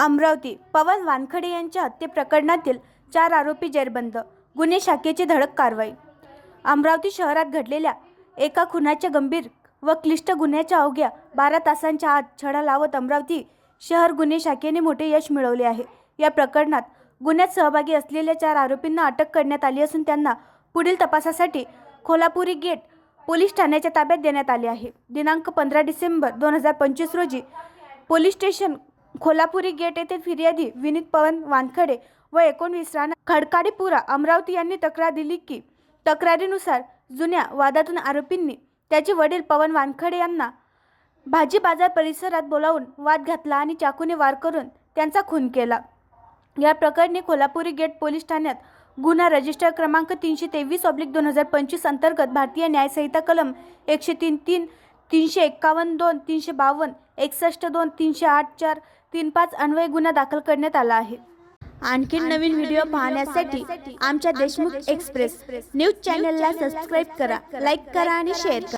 अमरावती पवन वानखडे यांच्या हत्ये प्रकरणातील 4 आरोपी जेरबंद. गुन्हे शाखेची धडक कारवाई. अमरावती शहरात घडलेल्या एका खुनाच्या गंभीर व क्लिष्ट गुन्ह्याच्या अवघ्या 12 तासांच्या आत छडा लावत अमरावती शहर गुन्हे शाखेने मोठे यश मिळवले आहे. या प्रकरणात गुन्ह्यात सहभागी असलेल्या 4 आरोपींना अटक करण्यात आली असून त्यांना पुढील तपासासाठी खोलापुरी गेट पोलीस ठाण्याच्या ताब्यात देण्यात आले आहे. दिनांक 15 डिसेंबर 2025 रोजी पोलीस स्टेशन खोलापुरी गेट येथे फिर्यादी विनीत पवन वानखडे व 19 राणा खडकाडीपुरा अमरावती यांनी तक्रार दिली की तक्रारीनुसार जुन्या वादातून आरोपींनी त्याचे वडील पवन वानखडे यांना भाजी बाजार परिसरात बोलावून वाद घातला आणि चाकूने वार करून त्यांचा खून केला. या प्रकरणी खोलापुरी गेट पोलीस ठाण्यात गुन्हा रजिस्टर क्रमांक 323/2025 अंतर्गत भारतीय न्याय संहिता कलम 103(3), 351(2), 352, 61(2), 308(4), 35 अन्वये गुन्हा दाखल करण्यात आला आहे. आणखी नवीन व्हिडिओ पाहण्यासाठी आमच्या देशमुख एक्सप्रेस न्यूज चॅनलला सबस्क्राईब करा, लाईक करा आणि शेअर करा.